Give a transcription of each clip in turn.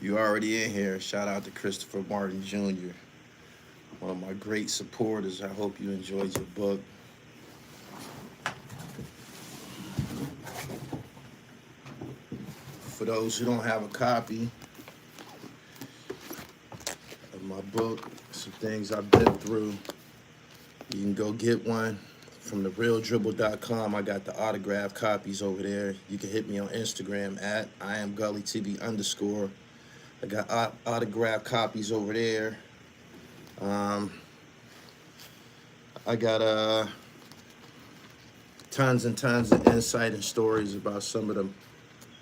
You already in here. Shout out to Christopher Martin Jr., one of my great supporters. I hope you enjoyed your book. For those who don't have a copy of my book, some things I've been through, you can go get one from therealdribble.com. I got the autographed copies over there. You can hit me on Instagram at I am Gully TV _. I got autographed copies over there. I got tons and tons of insight and stories about some of the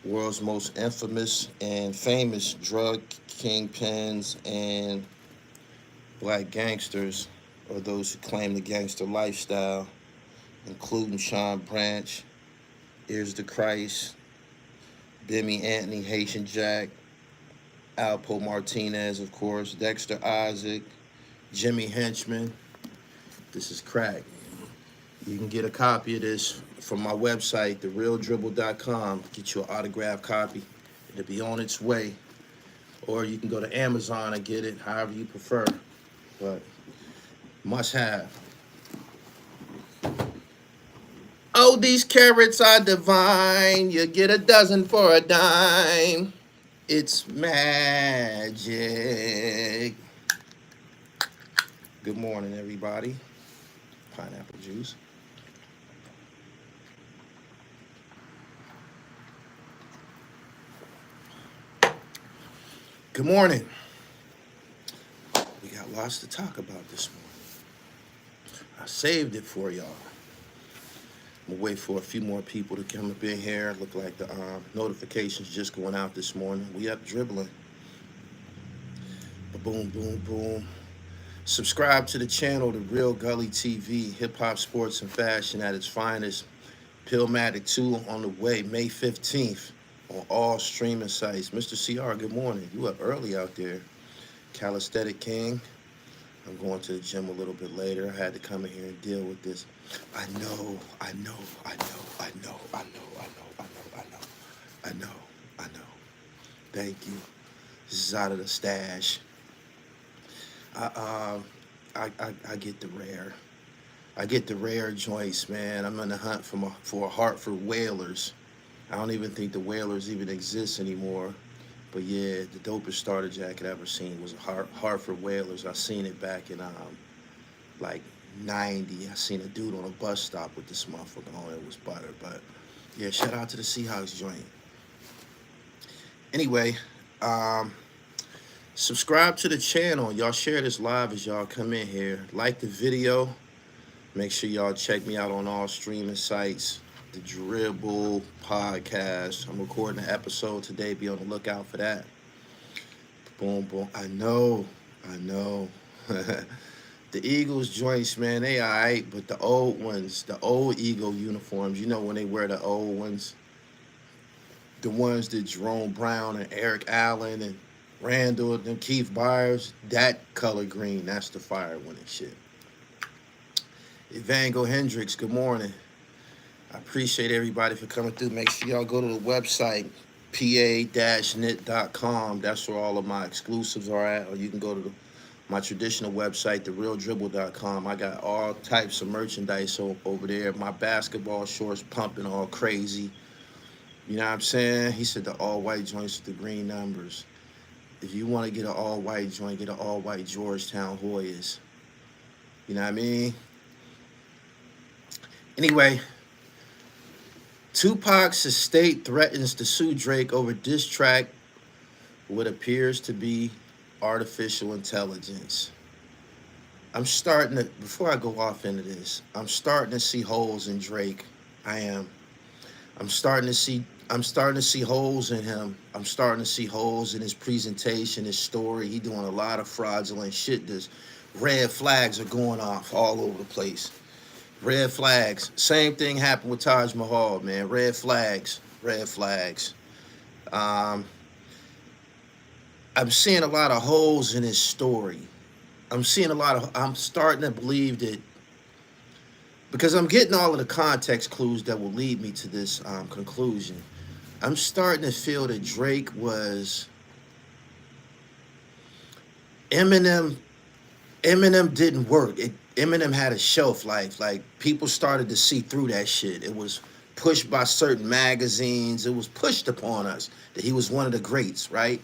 world's most infamous and famous drug kingpins and black gangsters, or those who claim the gangster lifestyle, including Sean Branch, Ears to Christ, Bimmy Anthony, Haitian Jack, Alpo Martinez, of course, Dexter Isaac, Jimmy Henchman. This is crack. You can get a copy of this from my website, therealdribble.com. Get you an autographed copy. It'll be on its way. Or you can go to Amazon and get it, however you prefer. But must have. Oh, these carrots are divine. You get a dozen for a dime. It's magic. Good morning, everybody. Pineapple juice. Good morning. We got lots to talk about this morning. I saved it for y'all. I'm gonna wait for a few more people to come up in here. Look like the notifications just going out this morning. We up dribbling. Boom, boom, boom. Subscribe to the channel, The Real Gully TV, hip hop, sports, and fashion at its finest. Pillmatic 2 on the way, May 15th, on all streaming sites. Mr. CR, good morning. You up early out there. Calisthenic King. I'm going to the gym a little bit later. I had to come in here and deal with this. I know. Thank you. This is out of the stash. I get the rare. I get the rare joints, man. I'm on the hunt for a Hartford Whalers. I don't even think the Whalers even exist anymore. But yeah, the dopest starter jacket I ever seen was a Hartford Whalers. I seen it back in like 90. I seen a dude on a bus stop with this motherfucker on. It was butter. But yeah, shout out to the Seahawks joint. Anyway, subscribe to the channel. Y'all share this live as y'all come in here. Like the video. Make sure y'all check me out on all streaming sites. The Dribble podcast. I'm recording an episode today. Be on the lookout for that. Boom, boom. I know. The Eagles joints, man, they all right. But the old ones, the old Eagle uniforms, you know when they wear the old ones? The ones that Jerome Brown and Eric Allen and Randall and Keith Byers, that color green, that's the fire winning shit. Evango Hendricks, good morning. I appreciate everybody for coming through. Make sure y'all go to the website, pa-knit.com. That's where all of my exclusives are at. Or you can go to my traditional website, therealdribble.com. I got all types of merchandise over there. My basketball shorts pumping all crazy. You know what I'm saying? He said the all-white joints with the green numbers. If you want to get an all-white joint, get an all-white Georgetown Hoyas. You know what I mean? Anyway, Tupac's estate threatens to sue Drake over diss track what appears to be artificial intelligence. Before I go off into this, I'm starting to see holes in Drake. I am. I'm starting to see holes in him. I'm starting to see holes in his presentation, his story. He doing a lot of fraudulent shit. This red flags are going off all over the place. Red flags. Same thing happened with Taj Mahal, man. Red flags. I'm seeing a lot of holes in his story. I'm starting to believe that, because I'm getting all of the context clues that will lead me to this conclusion. I'm starting to feel that Drake was Eminem didn't work. Eminem had a shelf life. Like, people started to see through that shit. It was pushed by certain magazines. It was pushed upon us that he was one of the greats, right?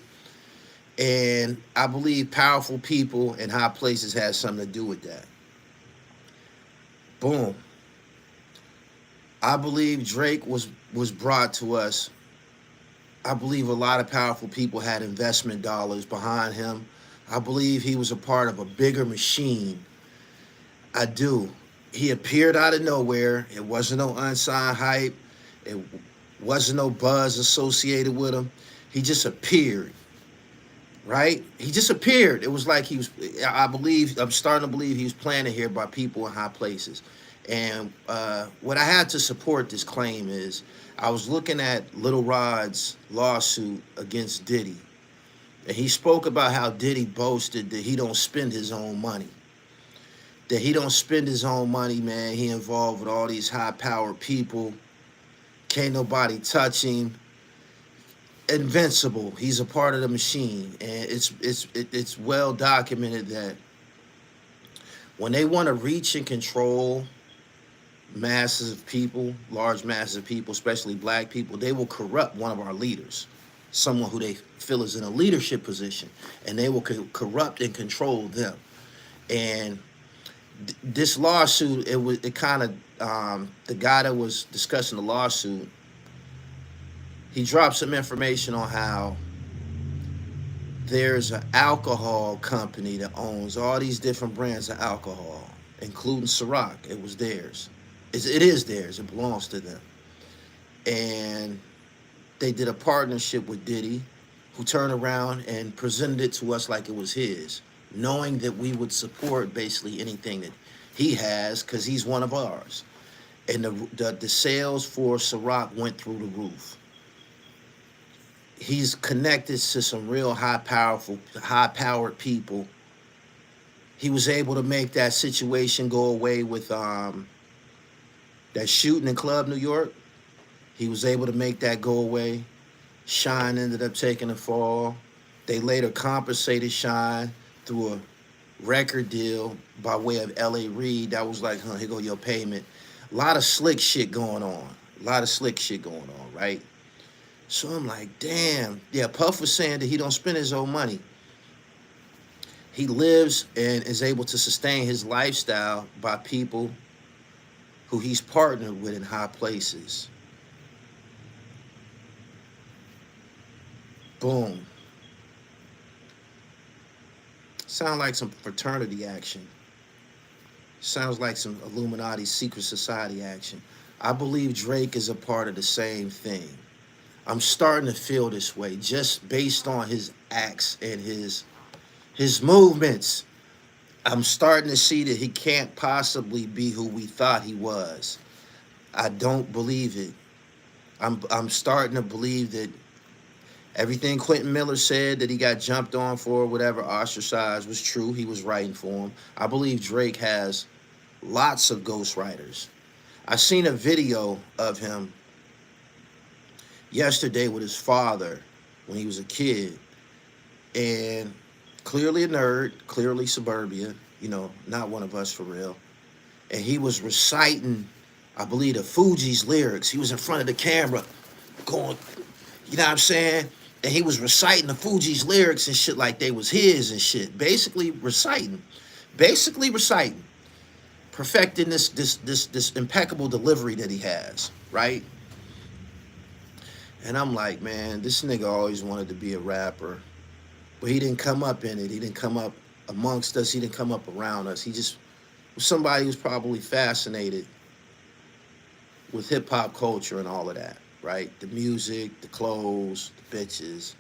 And I believe powerful people in high places had something to do with that. Boom. I believe Drake was brought to us. I believe a lot of powerful people had investment dollars behind him. I believe he was a part of a bigger machine. I do. He appeared out of nowhere. It wasn't no unsigned hype. It wasn't no buzz associated with him. He just appeared, right? He just appeared. It was like I'm starting to believe he was planted here by people in high places. And what I had to support this claim is I was looking at Lil Rod's lawsuit against Diddy. And he spoke about how Diddy boasted that he don't spend his own money. That he don't spend his own money, man. He involved with all these high-powered people. Can't nobody touch him. Invincible. He's a part of the machine. And it's well documented that when they want to reach and control masses of people, large masses of people, especially black people, they will corrupt one of our leaders, someone who they feel is in a leadership position, and they will corrupt and control them. And this lawsuit, the guy that was discussing the lawsuit, he dropped some information on how there's an alcohol company that owns all these different brands of alcohol, including Ciroc. It was theirs. It is theirs. It belongs to them. And they did a partnership with Diddy, who turned around and presented it to us like it was his, knowing that we would support basically anything that he has because he's one of ours. And the sales for Ciroc went through the roof. He's connected to some real high-powered people. He was able to make that situation go away with that shooting in Club New York. He was able to make that go away. Shine ended up taking the fall. They later compensated Shine through a record deal by way of L.A. Reid. That was like, here go your payment. A lot of slick shit going on. Right? So I'm like, damn. Yeah, Puff was saying that he don't spend his own money. He lives and is able to sustain his lifestyle by people who he's partnered with in high places. Boom. Sound like some fraternity action. Sounds like some Illuminati secret society action. I believe Drake is a part of the same thing. I'm starting to feel this way just based on his acts and his movements. I'm starting to see that he can't possibly be who we thought he was. I don't believe it. I'm starting to believe that everything Quentin Miller said that he got jumped on for, whatever, ostracized, was true. He was writing for him. I believe Drake has lots of ghostwriters. I seen a video of him yesterday with his father when he was a kid. And clearly a nerd, clearly suburbia, not one of us for real. And he was reciting, I believe, the Fugees lyrics. He was in front of the camera going, you know what I'm saying? And he was reciting the Fugees lyrics and shit like they was his and shit. Basically reciting. Perfecting this impeccable delivery that he has, right? And I'm like, man, this nigga always wanted to be a rapper. But he didn't come up in it. He didn't come up amongst us. He didn't come up around us. He just was somebody who's probably fascinated with hip-hop culture and all of that, right? The music, the clothes, the bitches.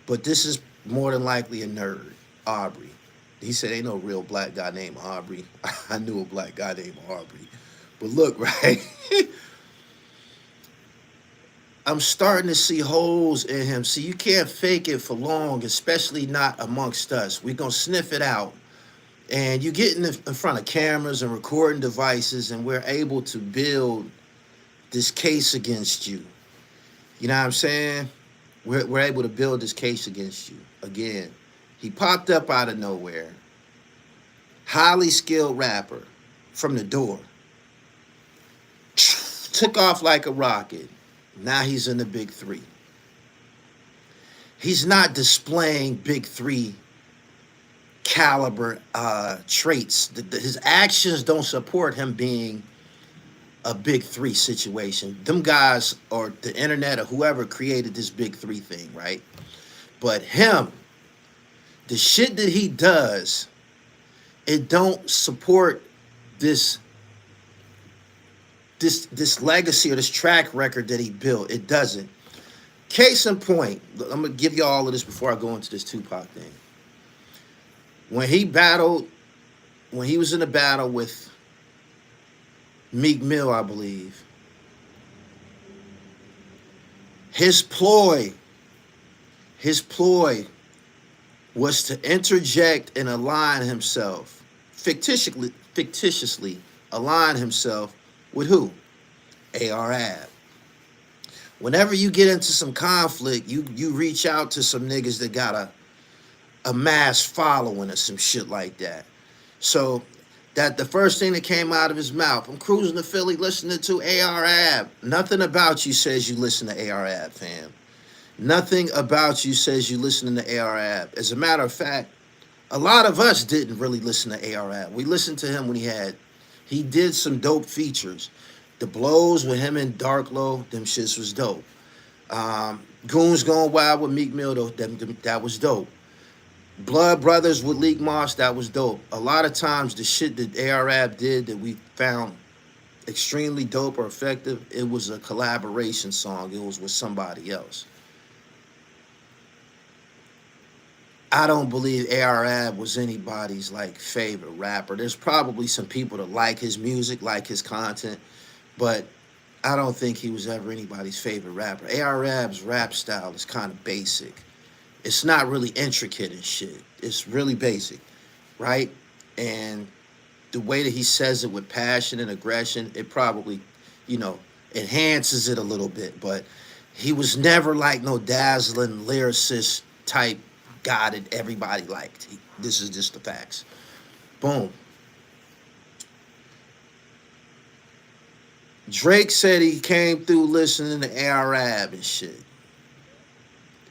But this is more than likely a nerd, Aubrey. He said, ain't no real black guy named Aubrey. I knew a black guy named Aubrey. But look, right? I'm starting to see holes in him. See, you can't fake it for long, especially not amongst us. We're going to sniff it out. And you get in front of cameras and recording devices, and we're able to build this case against you. You know what I'm saying? We're able to build this case against you. Again, He popped up out of nowhere. Highly skilled rapper from the door. Took off like a rocket. Now he's in the big three. He's not displaying big three caliber traits. His actions don't support him being a big three situation. Them guys or the internet or whoever created this big three thing, right? But him, the shit that he does, it don't support this legacy or this track record that he built. It doesn't. Case in point, I'm gonna give you all of this before I go into this Tupac thing. When he was in a battle with Meek Mill, I believe, his ploy was to interject and align himself, fictitiously align himself with who? AR-Ab. Whenever you get into some conflict, you reach out to some niggas that got a mass following or some shit like that. So that the first thing that came out of his mouth, I'm cruising to Philly listening to AR-Ab. Nothing about you says you listen to AR-Ab, fam. Nothing about you says you listening to AR-Ab. As a matter of fact, a lot of us didn't really listen to AR-Ab. We listened to him when he did some dope features. The blows with him and Dark Low, them shits was dope. Goons Gone Wild with Meek Mill, though, that was dope. Blood Brothers with Leak Moss, that was dope. A lot of times the shit that AR-Ab did that we found extremely dope or effective, it was a collaboration song. It was with somebody else. I don't believe AR-Ab was anybody's like favorite rapper. There's probably some people that like his music, like his content, but I don't think he was ever anybody's favorite rapper. AR-Ab's rap style is kind of basic. It's not really intricate and shit. It's really basic, right? And the way that he says it with passion and aggression, it probably, enhances it a little bit. But he was never like no dazzling lyricist type guy that everybody liked. This is just the facts. Boom. Drake said he came through listening to AR-Ab and shit.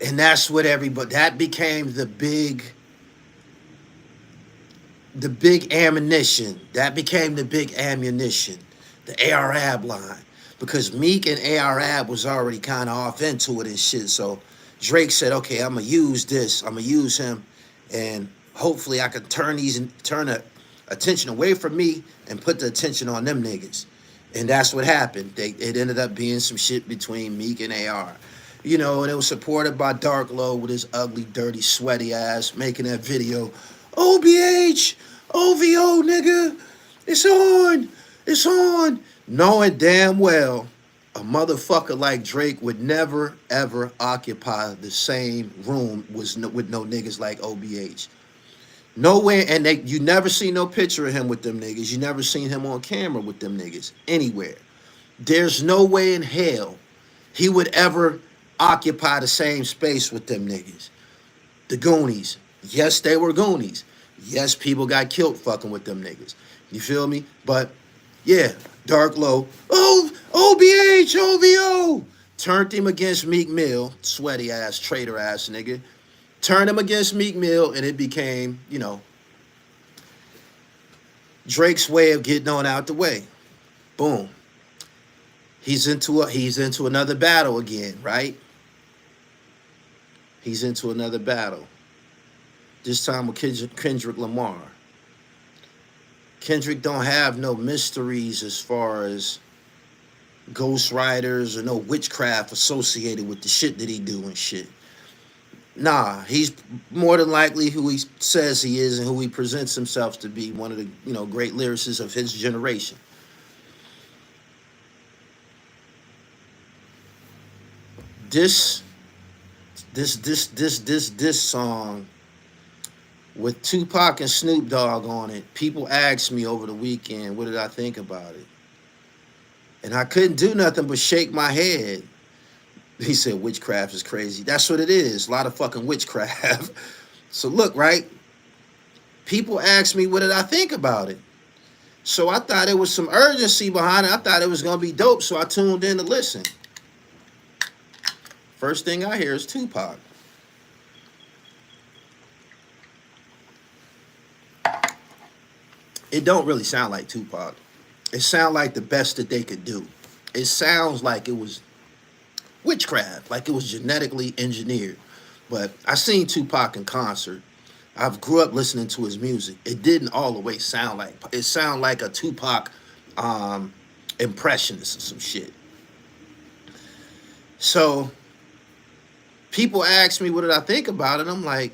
And that's what that became the big ammunition. That became the big ammunition, the AR-Ab line. Because Meek and AR-Ab was already kind of off into it and shit. So Drake said, okay, I'm going to use this. I'm going to use him. And hopefully I can turn the attention away from me and put the attention on them niggas. And that's what happened. It ended up being some shit between Meek and AR. And it was supported by Dark Low with his ugly, dirty, sweaty ass making that video. OBH, OVO, nigga, it's on. Knowing damn well a motherfucker like Drake would never, ever occupy the same room with no niggas like OBH. Nowhere, and you never see no picture of him with them niggas. You never seen him on camera with them niggas anywhere. There's no way in hell he would ever occupy the same space with them niggas. The Goonies. Yes, they were Goonies. Yes, people got killed fucking with them niggas. You feel me? But, yeah, Dark Low. Oh, OBH, OVO. Turned him against Meek Mill. Sweaty ass, traitor ass nigga. Turned him against Meek Mill, and it became, Drake's way of getting on out the way. Boom. He's into another battle again, right? He's into another battle. This time with Kendrick Lamar. Kendrick don't have no mysteries as far as ghostwriters or no witchcraft associated with the shit that he do and shit. Nah, he's more than likely who he says he is and who he presents himself to be, one of the, great lyricists of his generation. This song with Tupac and Snoop Dogg on it, people asked me over the weekend, what did I think about it? And I couldn't do nothing but shake my head. He said, witchcraft is crazy. That's what it is. A lot of fucking witchcraft. So look, right? People ask me, what did I think about it? So I thought there was some urgency behind it. I thought it was going to be dope, so I tuned in to listen. First thing I hear is Tupac. It don't really sound like Tupac. It sounds like the best that they could do. It sounds like it was witchcraft, like it was genetically engineered. But I seen Tupac in concert. I've grew up listening to his music. It didn't all the way sound like, it sounded like a Tupac impressionist or some shit. So people ask me, what did I think about it? I'm like,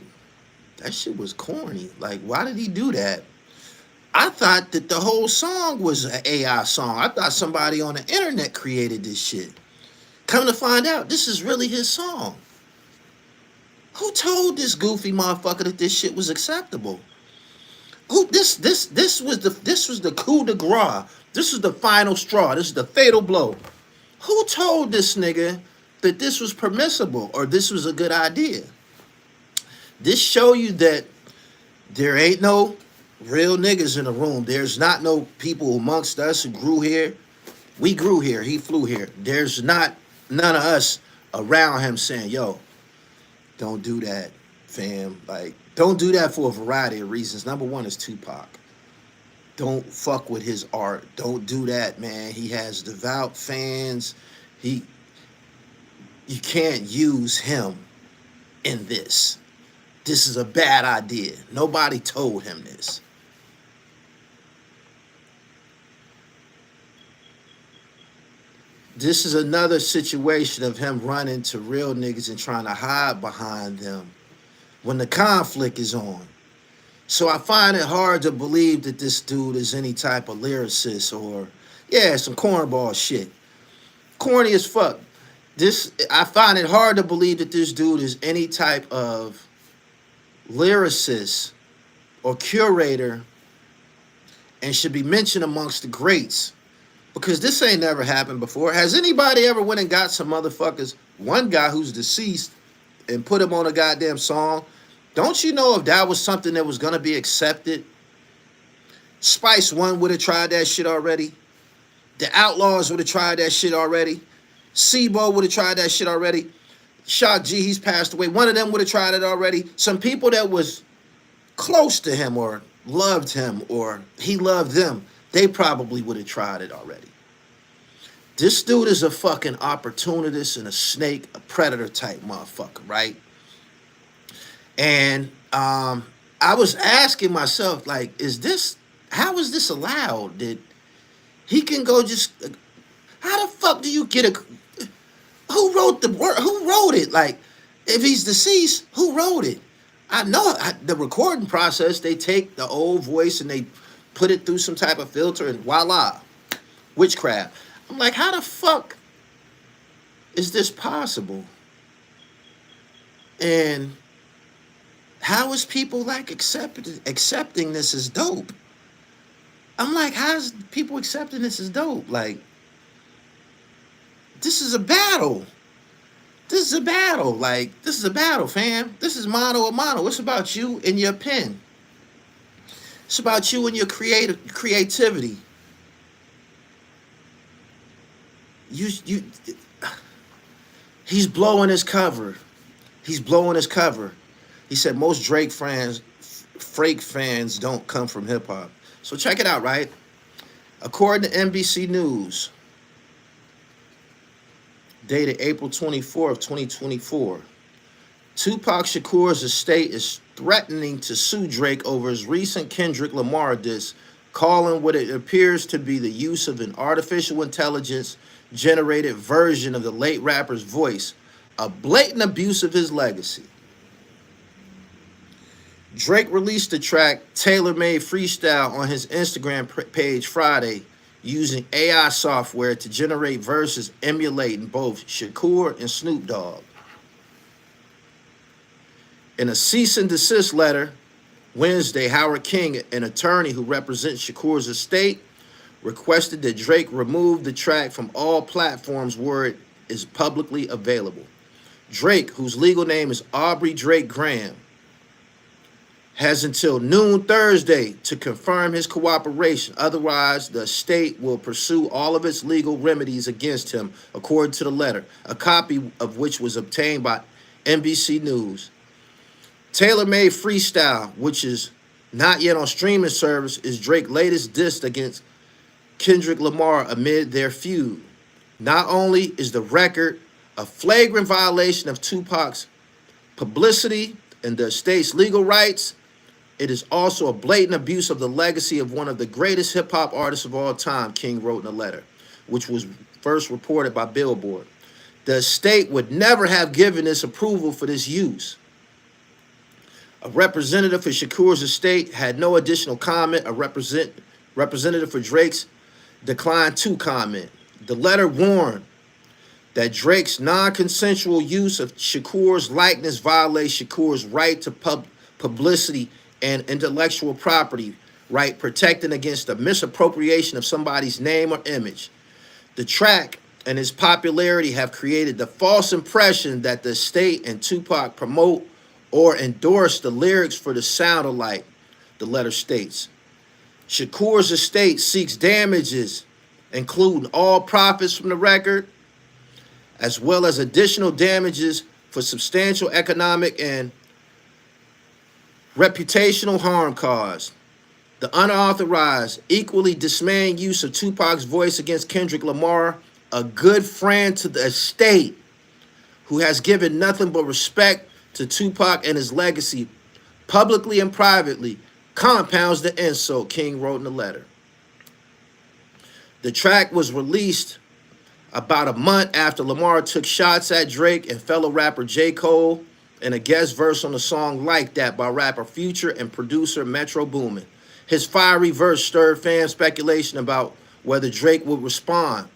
that shit was corny. Like, why did he do that? I thought that the whole song was an AI song. I thought somebody on the internet created this shit. Come to find out, this is really his song. Who told this goofy motherfucker that this shit was acceptable? Who this was the coup de grace. This was the final straw. This is the fatal blow. Who told this nigga that this was permissible or this was a good idea? This show you that there ain't no real niggas in the room. There's not no people amongst us who grew here. We grew here. He flew here. There's not none of us around him saying, yo, don't do that, fam. Like, don't do that for a variety of reasons. Number one is Tupac. Don't fuck with his art. Don't do that, man. He has devout fans. You can't use him in this. This is a bad idea. Nobody told him this. This is another situation of him running to real niggas and trying to hide behind them when the conflict is on. So I find it hard to believe that this dude is any type of lyricist or, yeah, some cornball shit. Corny as fuck. I find it hard to believe that this dude is any type of lyricist or curator and should be mentioned amongst the greats. Because this ain't never happened before. Has anybody ever went and got some motherfuckers, one guy who's deceased, and put him on a goddamn song? Don't you know if that was something that was going to be accepted? Spice One would have tried that shit already. The Outlaws would have tried that shit already. Sebo would have tried that shit already. Shock G, he's passed away. One of them would have tried it already. Some people that was close to him or loved him or he loved them, they probably would have tried it already. This dude is a fucking opportunist and a snake, a predator type motherfucker, right? And I was asking myself, like, how is this allowed? That he can go just, how the fuck do you get who wrote the word? Who wrote it? Like, if he's deceased, who wrote it? I know the recording process, they take the old voice and they put it through some type of filter and voila, witchcraft. I'm like, how the fuck is this possible? And how is people like accepting this as dope? I'm like, how's people accepting this as dope? Like, this is a battle. This is a battle. Like, this is a battle, fam. This is mano a mano. It's about you and your pen. It's about you and your creativity. He's blowing his cover. He's blowing his cover. He said most Drake fans don't come from hip hop. So check it out, right? According to NBC News, dated April 24th, 2024, Tupac Shakur's estate is threatening to sue Drake over his recent Kendrick Lamar diss, calling what it appears to be the use of an artificial intelligence generated version of the late rapper's voice, a blatant abuse of his legacy. Drake released the track Tailor-Made Freestyle on his Instagram page Friday using AI software to generate verses emulating both Shakur and Snoop Dogg. In a cease and desist letter, Wednesday, Howard King, an attorney who represents Shakur's estate, requested that Drake remove the track from all platforms where it is publicly available. Drake, whose legal name is Aubrey Drake Graham, has until noon Thursday to confirm his cooperation. Otherwise, the state will pursue all of its legal remedies against him, according to the letter, a copy of which was obtained by NBC News. Tailor-Made Freestyle, which is not yet on streaming service, is Drake's latest diss against Kendrick Lamar amid their feud. Not only is the record a flagrant violation of Tupac's publicity and the state's legal rights, it is also a blatant abuse of the legacy of one of the greatest hip-hop artists of all time, King wrote in a letter, which was first reported by Billboard. The state would never have given this approval for this use. A representative for Shakur's estate had no additional comment. A representative for Drake's declined to comment. The letter warned that Drake's non-consensual use of Shakur's likeness violates Shakur's right to publicity and intellectual property right, protecting against the misappropriation of somebody's name or image. The track and its popularity have created the false impression that the state and Tupac promote or endorse the lyrics for the sound alike, the letter states. Shakur's estate seeks damages, including all profits from the record, as well as additional damages for substantial economic and reputational harm caused. The unauthorized, equally dismaying use of Tupac's voice against Kendrick Lamar, a good friend to the estate, who has given nothing but respect to Tupac and his legacy, publicly and privately, compounds the insult, King wrote in the letter. The track was released about a month after Lamar took shots at Drake and fellow rapper J. Cole in a guest verse on the song Like That by rapper Future and producer Metro Boomin. His fiery verse stirred fan speculation about whether Drake would respond.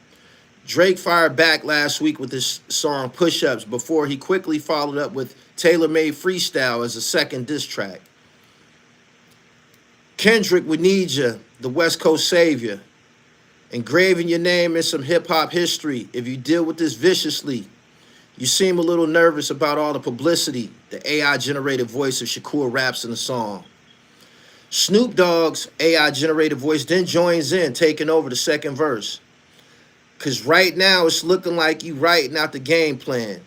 Drake fired back last week with his song Push-Ups before he quickly followed up with Tailor-Made Freestyle as a second diss track. Kendrick, we need ya, the West Coast savior. Engraving your name in some hip-hop history if you deal with this viciously. You seem a little nervous about all the publicity the AI-generated voice of Shakur raps in the song. Snoop Dogg's AI-generated voice then joins in, taking over the second verse. Because right now it's looking like you writing out the game plan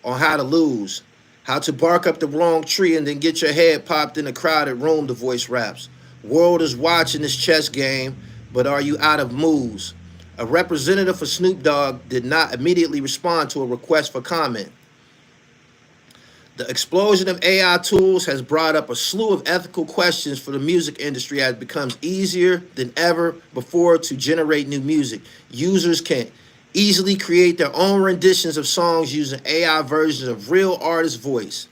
on how to lose, how to bark up the wrong tree and then get your head popped in a crowded room, the voice raps. World is watching this chess game, but are you out of moves? A representative for Snoop Dogg did not immediately respond to a request for comment. The explosion of AI tools has brought up a slew of ethical questions for the music industry as it becomes easier than ever before to generate new music. Users can easily create their own renditions of songs using AI versions of real artists' voice.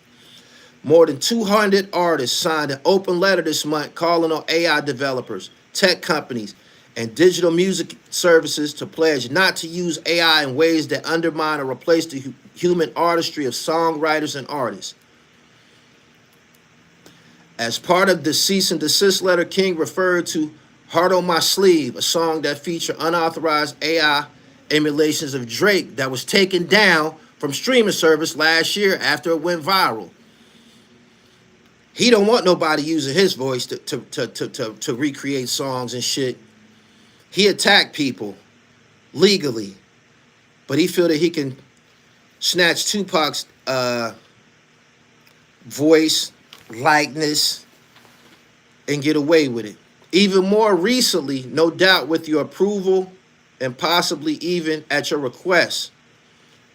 More than 200 artists signed an open letter this month calling on AI developers, tech companies, and digital music services to pledge not to use AI in ways that undermine or replace the human artistry of songwriters and artists. As part of the cease and desist letter, King referred to Heart on My Sleeve, a song that featured unauthorized AI emulations of Drake that was taken down from streaming service last year after it went viral. He don't want nobody using his voice to recreate songs and shit. He attacked people legally, but he feel that he can snatch Tupac's voice, likeness, and get away with it. Even more recently, no doubt with your approval and possibly even at your request,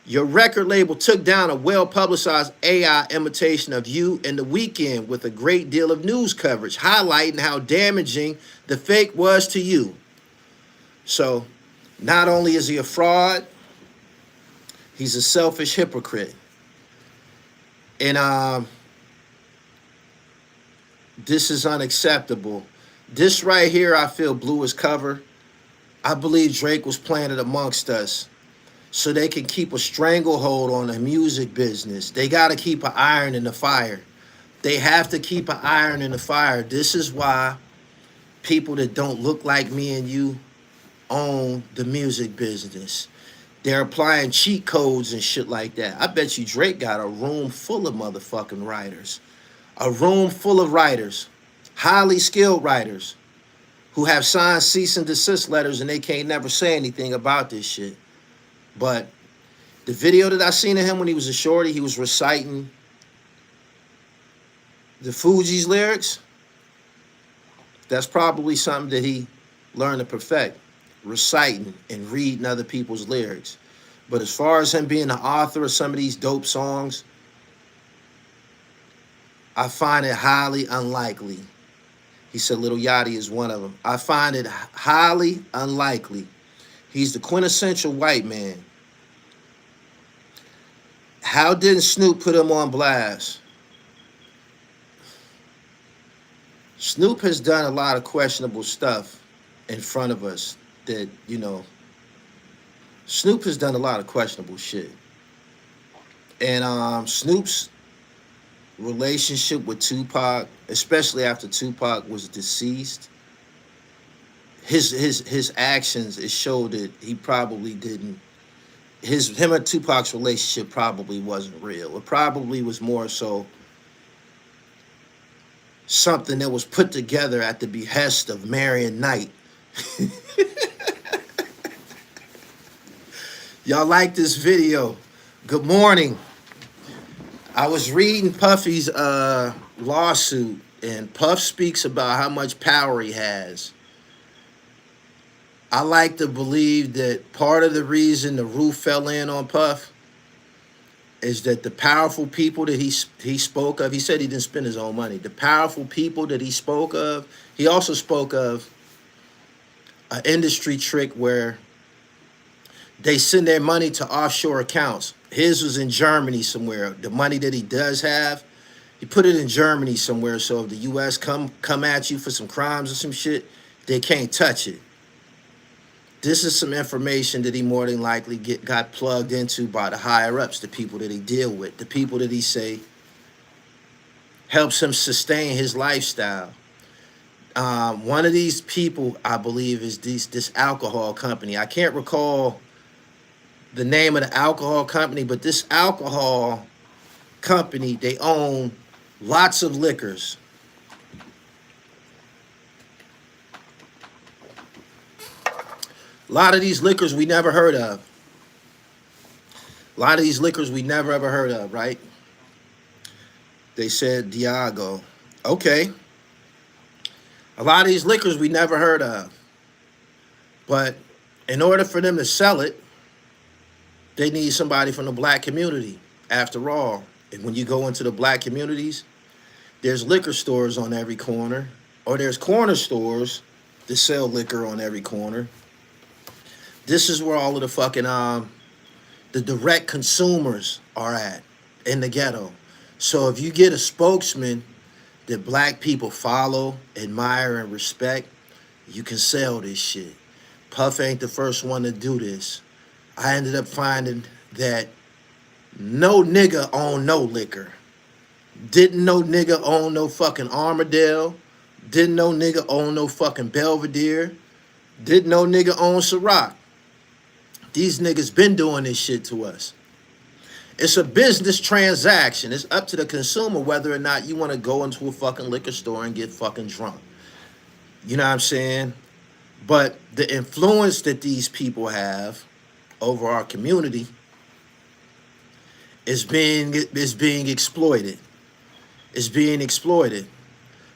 your record label took down a well-publicized AI imitation of you in The Weeknd with a great deal of news coverage, highlighting how damaging the fake was to you. So, not only is he a fraud, he's a selfish hypocrite. And this is unacceptable. This right here, I feel blew his cover. I believe Drake was planted amongst us so they can keep a stranglehold on the music business. They got to keep an iron in the fire. They have to keep an iron in the fire. This is why people that don't look like me and you own the music business. They're applying cheat codes and shit like that. I bet you Drake got a room full of motherfucking writers. A room full of writers, highly skilled writers, who have signed cease and desist letters and they can't never say anything about this shit. But the video that I seen of him when he was a shorty, he was reciting the Fugees lyrics. That's probably something that he learned to perfect, reciting and reading other people's lyrics. But as far as him being the author of some of these dope songs, I find it highly unlikely. He said Lil Yachty is one of them. I find it highly unlikely. He's the quintessential white man. How didn't Snoop put him on blast? Snoop has done a lot of questionable stuff in front of us that, you know, Snoop has done a lot of questionable shit. And Snoop's relationship with Tupac, especially after Tupac was deceased, his actions, it showed that he probably didn't, him and Tupac's relationship probably wasn't real. It probably was more so something that was put together at the behest of Marion Knight. Y'all like this video? Good morning. I was reading Puffy's lawsuit, and Puff speaks about how much power he has. I like to believe that part of the reason the roof fell in on Puff is that the powerful people that he spoke of, he said he didn't spend his own money. The powerful people that he spoke of, he also spoke of an industry trick where they send their money to offshore accounts. His was in Germany somewhere. The money that he does have, he put it in Germany somewhere. So if the U.S. come at you for some crimes or some shit, they can't touch it. This is some information that he more than likely got plugged into by the higher-ups, the people that he deal with, the people that he say helps him sustain his lifestyle. One of these people, I believe, is this alcohol company. I can't recall the name of the alcohol company, but this alcohol company, they own lots of liquors. A lot of these liquors we never heard of. A lot of these liquors we never ever heard of, right? They said Diageo. Okay. A lot of these liquors we never heard of. But in order for them to sell it, they need somebody from the black community, after all. And when you go into the black communities, there's liquor stores on every corner, or there's corner stores that sell liquor on every corner. This is where all of the fucking, the direct consumers are at, in the ghetto. So if you get a spokesman that black people follow, admire, and respect, you can sell this shit. Puff ain't the first one to do this. I ended up finding that no nigga owned no liquor. Didn't no nigga own no fucking Armadale. Didn't no nigga own no fucking Belvedere. Didn't no nigga own Ciroc. These niggas been doing this shit to us. It's a business transaction. It's up to the consumer whether or not you want to go into a fucking liquor store and get fucking drunk. You know what I'm saying? But the influence that these people have over our community is being exploited. It's being exploited.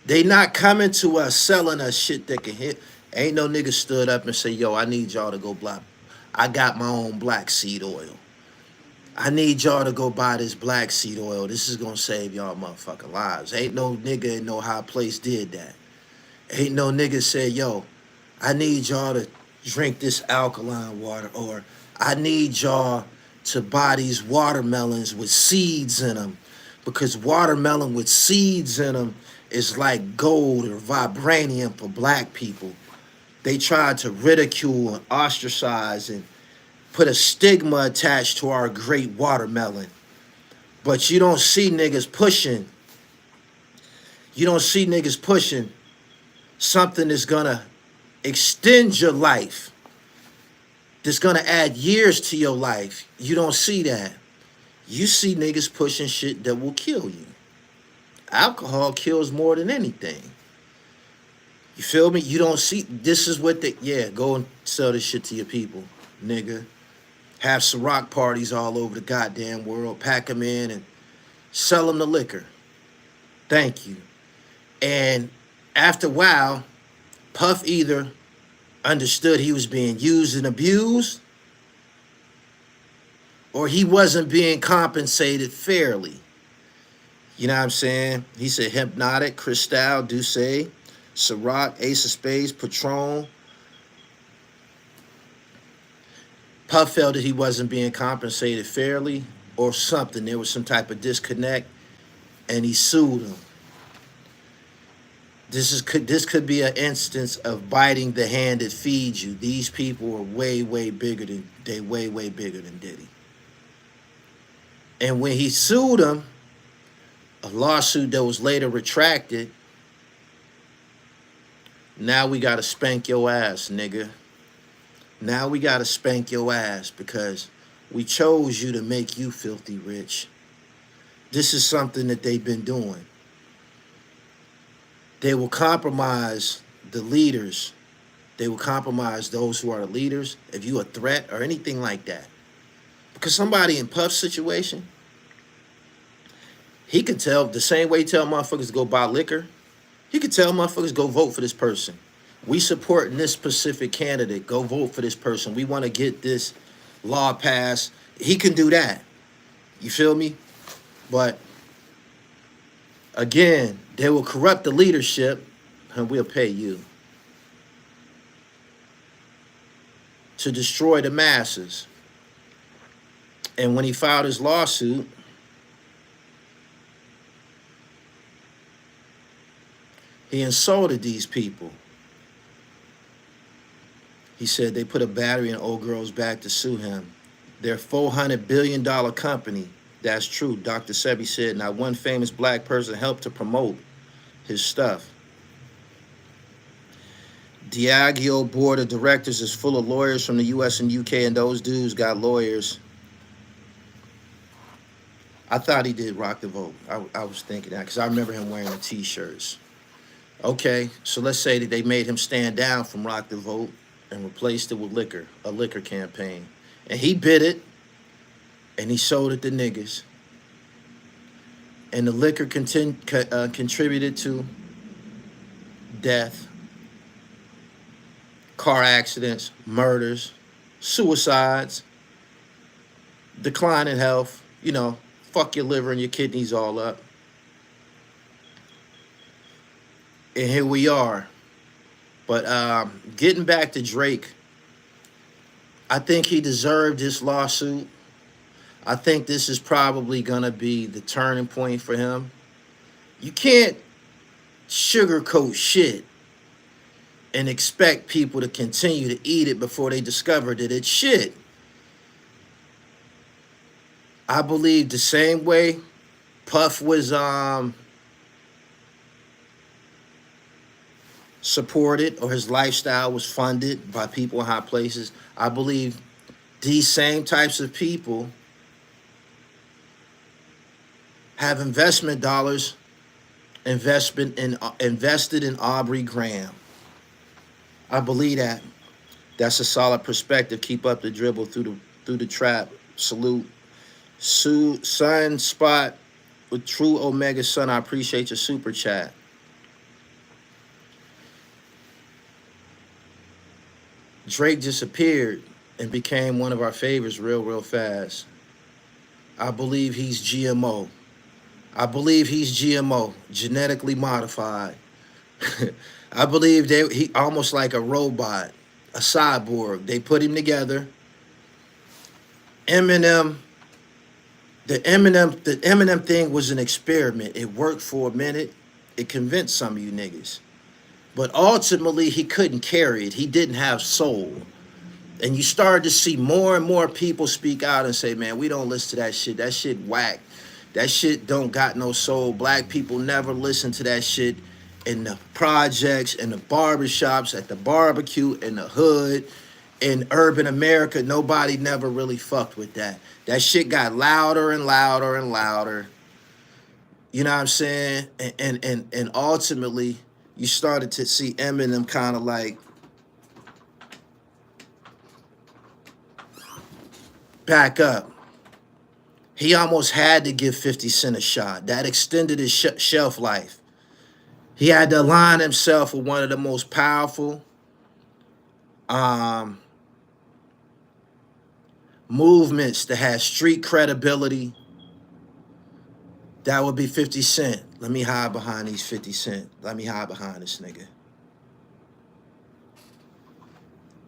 They not coming to us selling us shit that can hit. Ain't no nigga stood up and say, yo, I need y'all to go black. I got my own black seed oil. I need y'all to go buy this black seed oil. This is going to save y'all motherfucking lives. Ain't no nigga in no high place did that. Ain't no nigga said, yo, I need y'all to drink this alkaline water, or I need y'all to buy these watermelons with seeds in them, because watermelon with seeds in them is like gold or vibranium for black people. They tried to ridicule and ostracize and put a stigma attached to our great watermelon. But you don't see niggas pushing. You don't see niggas pushing something that's gonna extend your life, that's gonna add years to your life. You don't see that. You see niggas pushing shit that will kill you. Alcohol kills more than anything. You feel me? You don't see, this is what they, yeah, go and sell this shit to your people, nigga. Have Ciroc parties all over the goddamn world. Pack them in and sell them the liquor. Thank you. And after a while, Puff either understood he was being used and abused, or he wasn't being compensated fairly. You know what I'm saying? He said Hypnotic, Cristal, Douce, Ciroc, Ace of Spades, Patron. Puff felt that he wasn't being compensated fairly or something. There was some type of disconnect, and he sued him. This could be an instance of biting the hand that feeds you. These people are way bigger than way bigger than Diddy. And when he sued him, a lawsuit that was later retracted, now we gotta spank your ass, nigga. Now we gotta spank your ass because we chose you to make you filthy rich. This is something that they've been doing. They will compromise the leaders. They will compromise those who are the leaders if you a threat or anything like that. Because somebody in Puff's situation, he can tell the same way he tell motherfuckers to go buy liquor, he could tell motherfuckers go vote for this person. We supporting this specific candidate. Go vote for this person. We want to get this law passed. He can do that. You feel me? But again, they will corrupt the leadership and we'll pay you to destroy the masses. And when he filed his lawsuit, he insulted these people. He said they put a battery in old girl's back to sue him. They're a $400 billion company. That's true. Dr. Sebi said not one famous black person helped to promote his stuff. Diageo board of directors is full of lawyers from the US and UK, and those dudes got lawyers. I thought he did rock the vote. I was thinking that because I remember him wearing the t-shirts. Okay, so let's say that they made him stand down from rock the vote and replaced it with liquor, a liquor campaign. And he bid it, and he sold it to niggas. And the liquor contributed to death, car accidents, murders, suicides, decline in health, you know, fuck your liver and your kidneys all up. And here we are. But getting back to Drake, I think he deserved this lawsuit. I think this is probably going to be the turning point for him. You can't sugarcoat shit and expect people to continue to eat it before they discover that it's shit. I believe the same way Puff was supported or his lifestyle was funded by people in high places. I believe these same types of people have investment dollars invested in Aubrey Graham. I believe that. That's a solid perspective. Keep up the dribble through the trap. Salute. Sunspot with True Omega Sun. I appreciate your super chat. Drake disappeared and became one of our favorites real fast. I believe he's GMO. I believe he's GMO, genetically modified. I believe he almost like a robot, a cyborg. They put him together. The Eminem thing was an experiment. It worked for a minute. It convinced some of you niggas. But ultimately, he couldn't carry it. He didn't have soul. And you started to see more and more people speak out and say, man, we don't listen to that shit. That shit whack. That shit don't got no soul. Black people never listen to that shit in the projects, in the barbershops, at the barbecue, in the hood, in urban America. Nobody never really fucked with that. That shit got louder and louder and louder. You know what I'm saying? And ultimately, you started to see Eminem kind of like back up. He almost had to give 50 Cent a shot. That extended his shelf life. He had to align himself with one of the most powerful movements that has street credibility. That would be 50 Cent. Let me hide behind these 50 Cent. Let me hide behind this nigga.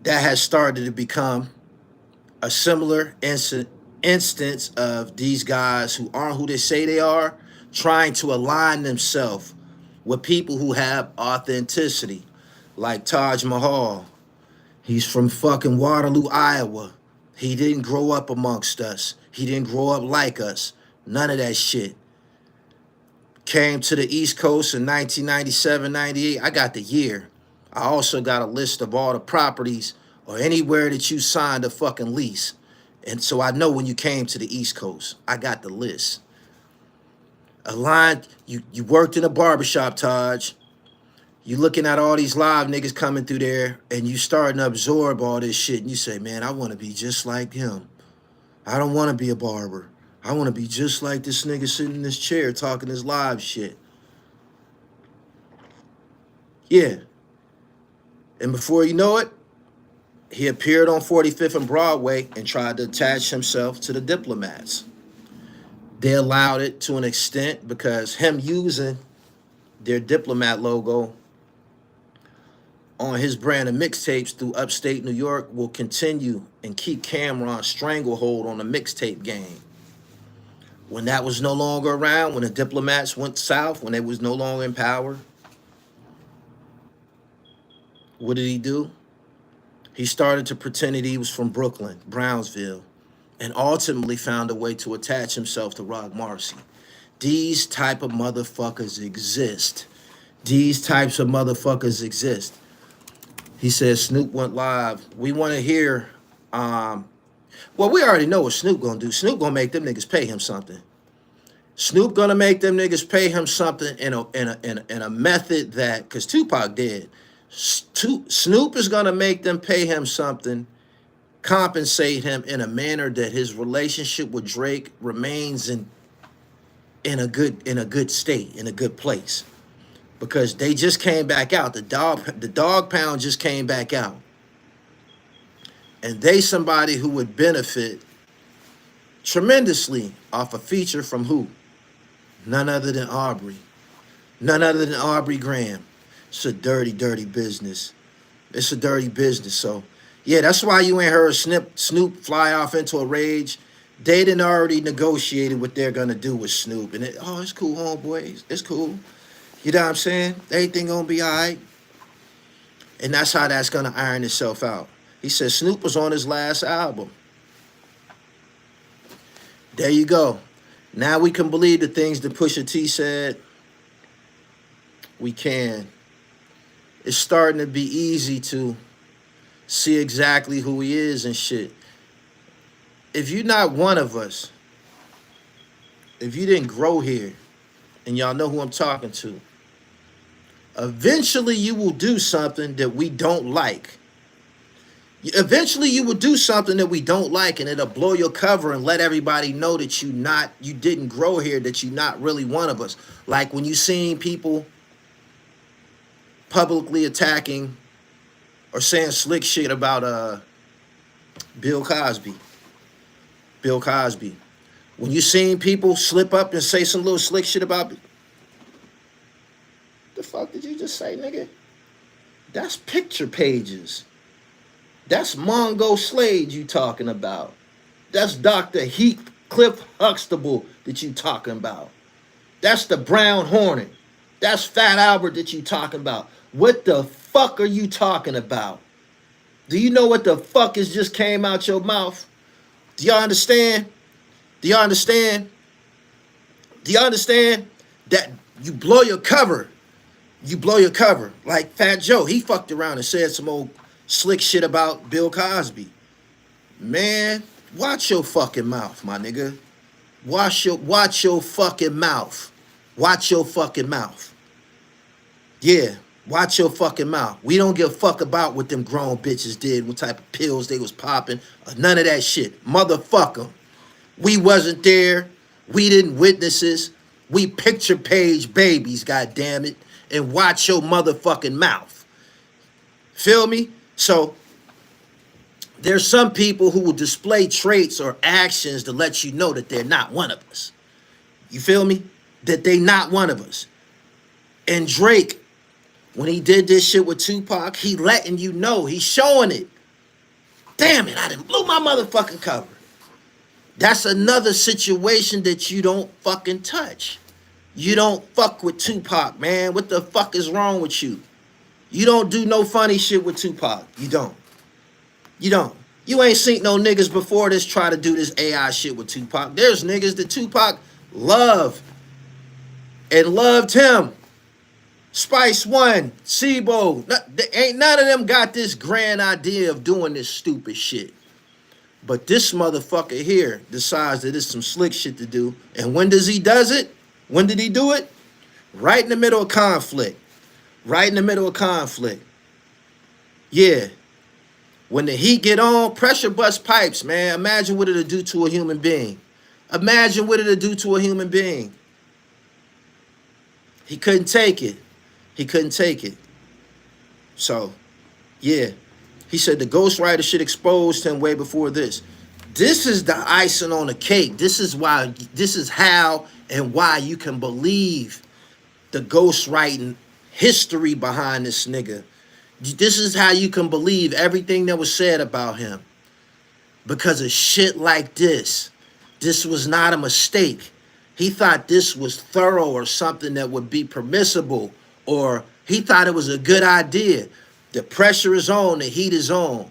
That has started to become a similar instance of these guys who aren't who they say they are, trying to align themselves with people who have authenticity, like Taj Mahal. He's from fucking Waterloo, Iowa. He didn't grow up amongst us. He didn't grow up like us. None of that shit. Came to the East Coast in 1997, 98. I got the year. I also got a list of all the properties or anywhere that you signed a fucking lease. And so I know when you came to the East Coast. I got the list. Aligned, you worked in a barbershop, Taj. You looking at all these live niggas coming through there, and you starting to absorb all this shit, and you say, man, I want to be just like him. I don't want to be a barber. I want to be just like this nigga sitting in this chair talking this live shit. Yeah. And before you know it, he appeared on 45th and Broadway and tried to attach himself to the Diplomats. They allowed it to an extent because him using their Diplomat logo on his brand of mixtapes through upstate New York will continue and keep Cameron's stranglehold on the mixtape game. When that was no longer around, when the Diplomats went south, when they was no longer in power, what did he do? He started to pretend that he was from Brooklyn, Brownsville, and ultimately found a way to attach himself to Rock Marcy. These type of motherfuckers exist. These types of motherfuckers exist. He says Snoop went live. We want to hear, well, we already know what Snoop gonna do. Snoop gonna make them niggas pay him something. Snoop gonna make them niggas pay him something in a method that, cause Tupac did. Snoop is gonna make them pay him something, compensate him in a manner that his relationship with Drake remains in a good state, in a good place. Because they just came back out. The dog pound just came back out. And they somebody who would benefit tremendously off a feature from who? None other than Aubrey. None other than Aubrey Graham. It's a dirty, dirty business. It's a dirty business. So, yeah, that's why you ain't heard Snoop fly off into a rage. They done already negotiated what they're going to do with Snoop. And it's cool, homeboy. It's cool. You know what I'm saying? Everything going to be all right. And that's how that's going to iron itself out. He said Snoop was on his last album. There you go. Now we can believe the things that Pusha T said. We can. It's starting to be easy to see exactly who he is and shit. If you're not one of us, if you didn't grow here, and y'all know who I'm talking to, eventually you will do something that we don't like. Eventually you will do something that we don't like, and it'll blow your cover and let everybody know that you didn't grow here, that you're not really one of us. Like when you seen people publicly attacking or saying slick shit about Bill Cosby. Bill Cosby. When you seen people slip up and say some little slick shit about, the fuck did you just say, nigga? That's picture pages. That's Mongo Slade you talking about. That's Dr. Cliff Huxtable that you talking about. That's the Brown Hornet. That's Fat Albert that you talking about. What the fuck are you talking about? Do you know what the fuck has just came out your mouth? Do y'all understand? Do y'all understand? Do y'all understand that you blow your cover? You blow your cover. Like Fat Joe, he fucked around and said some old slick shit about Bill Cosby. Man, watch your fucking mouth, my nigga. Watch your fucking mouth. Watch your fucking mouth. Yeah, watch your fucking mouth. We don't give a fuck about what them grown bitches did, what type of pills they was popping, or none of that shit. Motherfuck them. We wasn't there. We didn't witness this. We picture page babies, goddammit, and watch your motherfucking mouth. Feel me? So, there's some people who will display traits or actions to let you know that they're not one of us. You feel me? That they not one of us. And Drake, when he did this shit with Tupac, he letting you know, he's showing it. Damn it, I done blew my motherfucking cover. That's another situation that you don't fucking touch. You don't fuck with Tupac, man. What the fuck is wrong with you? You don't do no funny shit with Tupac. You don't. You don't. You ain't seen no niggas before this try to do this AI shit with Tupac. There's niggas that Tupac loved and loved him. Spice One, Sibo, ain't none of them got this grand idea of doing this stupid shit. But this motherfucker here decides that it's some slick shit to do. And when does he does it? When did he do it? Right in the middle of conflict. Right in the middle of conflict. Yeah. When the heat get on, pressure bust pipes, man. Imagine what it'll do to a human being. Imagine what it'll do to a human being. He couldn't take it. He couldn't take it. So, yeah. He said the ghostwriter shit exposed him way before this. This is the icing on the cake. This is why, this is how and why you can believe the ghostwriting history behind this nigga. This is how you can believe everything that was said about him. Because of shit like this. This was not a mistake. He thought this was thorough or something that would be permissible, or he thought it was a good idea. The pressure is on, the heat is on.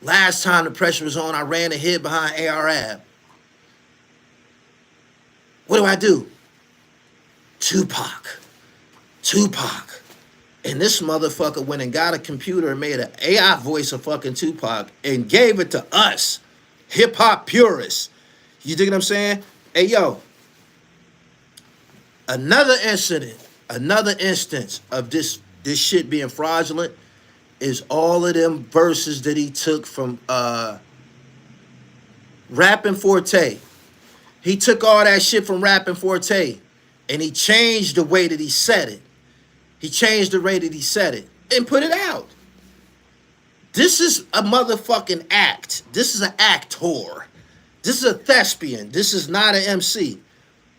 Last time the pressure was on, I ran a hit behind ARAB. What do? Tupac. And this motherfucker went and got a computer and made an AI voice of fucking Tupac and gave it to us, hip-hop purists. You dig what I'm saying? Hey, yo, another instance of this shit being fraudulent is all of them verses that he took from Rappin' Forte. He took all that shit from Rappin' Forte and he changed the way that he said it. He changed the way that he said it and put it out. This is a motherfucking act. This is an actor. This is a thespian. This is not an MC.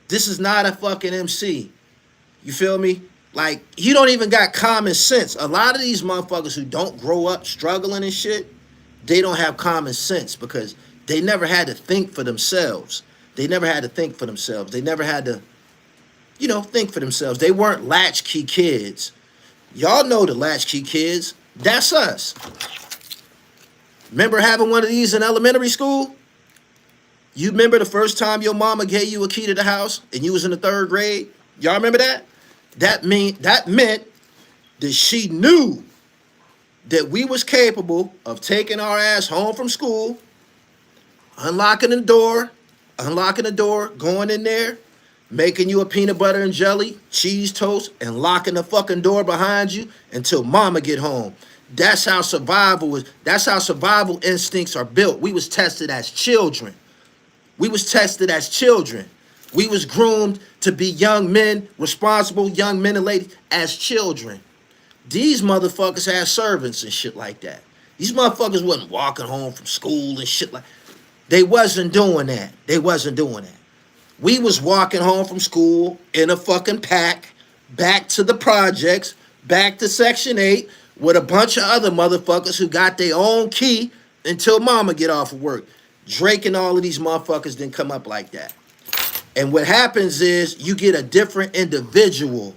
This is not a fucking MC. You feel me? Like, you don't even got common sense. A lot of these motherfuckers who don't grow up struggling and shit, they don't have common sense because they never had to think for themselves. They never had to think for themselves. They never had to, think for themselves. They weren't latchkey kids. Y'all know the latchkey kids. That's us. Remember having one of these in elementary school? You remember the first time your mama gave you a key to the house and you was in the 3rd grade? Y'all remember that? That meant that she knew that we was capable of taking our ass home from school, unlocking the door, going in there, making you a peanut butter and jelly, cheese toast, and locking the fucking door behind you until mama get home. That's how survival is. That's how survival instincts are built. We was tested as children. We was groomed to be young men, responsible young men and ladies as children. These motherfuckers had servants and shit like that. These motherfuckers wasn't walking home from school and shit like that. They wasn't doing that. We was walking home from school in a fucking pack, back to the projects, back to Section 8, with a bunch of other motherfuckers who got their own key until mama get off of work. Drake and all of these motherfuckers didn't come up like that. And what happens is you get a different individual.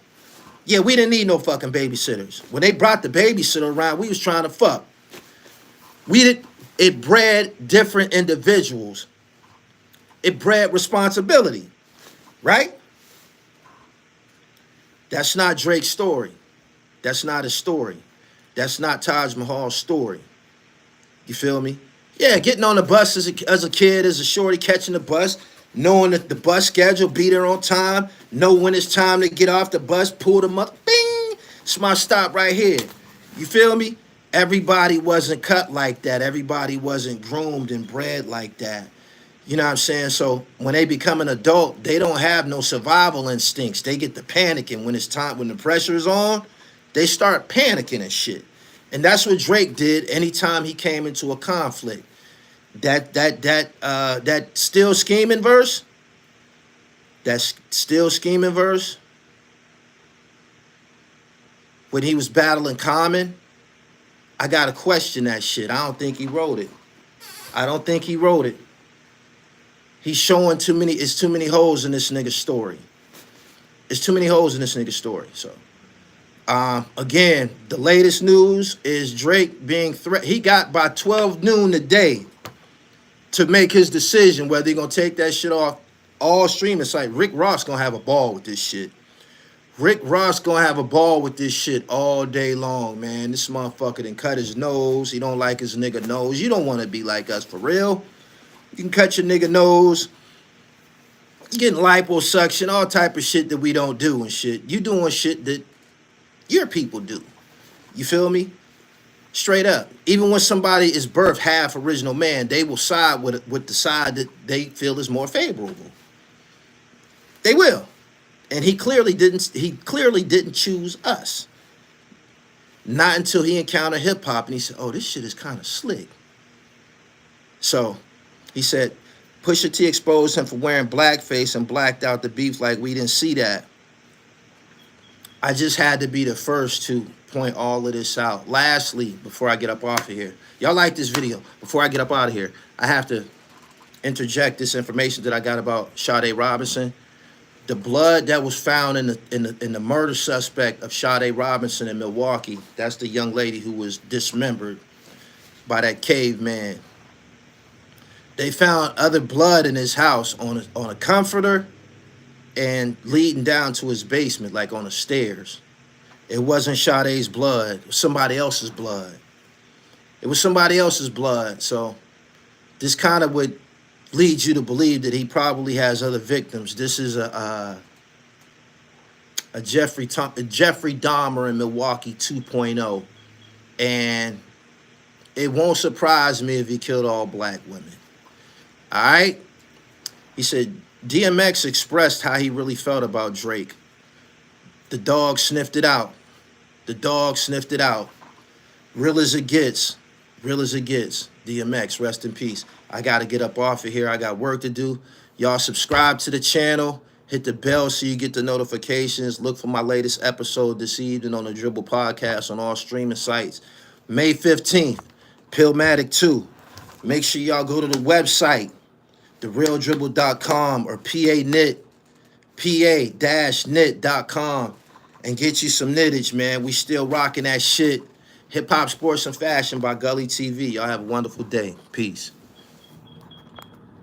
Yeah, we didn't need no fucking babysitters. When they brought the babysitter around, we was trying to fuck. It bred different individuals. It bred responsibility, right? That's not Drake's story. That's not his story. That's not Taj Mahal's story. You feel me? Yeah, getting on the bus as a kid, as a shorty, catching the bus. knowing that the bus schedule, be there on time, know when it's time to get off the bus, pull the mother, bing, it's my stop right here. You feel me? Everybody wasn't cut like that. Everybody wasn't groomed and bred like that. You know what I'm saying? So when they become an adult, they don't have no survival instincts. They get to panicking when it's time, when the pressure is on, they start panicking and shit. And that's what Drake did anytime he came into a conflict. That still scheming verse, when he was battling Common, I gotta question that shit. I don't think he wrote it. He's showing too many, it's too many holes in this nigga's story. So again, the latest news is Drake being threatened. He got by 12 noon today to make his decision whether he gonna take that shit off all streaming sites. Rick Ross gonna have a ball with this shit. All day long, man. This motherfucker done cut his nose. He don't like his nigga nose. You don't want to be like us for real. You can cut your nigga nose. You getting liposuction, all type of shit that we don't do and shit. You doing shit that your people do. You feel me? Straight up. Even when somebody is birthed half original man, they will side with the side that they feel is more favorable. They will. And he clearly didn't choose us. Not until he encountered hip hop and he said, "Oh, this shit is kind of slick." So he said, Pusha T exposed him for wearing blackface and blacked out the beef like we didn't see that. I just had to be the first to point all of this out. Lastly, before I get up off of here, y'all like this video. Before I get up out of here, I have to interject this information that I got about Sade Robinson. The blood that was found in the murder suspect of Sade Robinson in Milwaukee, that's the young lady who was dismembered by that caveman. They found other blood in his house on a comforter and leading down to his basement, like on the stairs. It wasn't Sade's blood. It was somebody else's blood. So this kind of would lead you to believe that he probably has other victims. This is a Jeffrey Dahmer in Milwaukee 2.0. And it won't surprise me if he killed all black women. All right? He said, DMX expressed how he really felt about Drake. The dog sniffed it out. Real as it gets. DMX, rest in peace. I got to get up off of here. I got work to do. Y'all subscribe to the channel. Hit the bell so you get the notifications. Look for my latest episode this evening on the Dribble Podcast on all streaming sites. May 15th, Pillmatic 2. Make sure y'all go to the website, therealdribble.com or pa-knit.com and get you some knittage, man. We still rocking that shit. Hip Hop, Sports, and Fashion by Gully TV. Y'all have a wonderful day. Peace.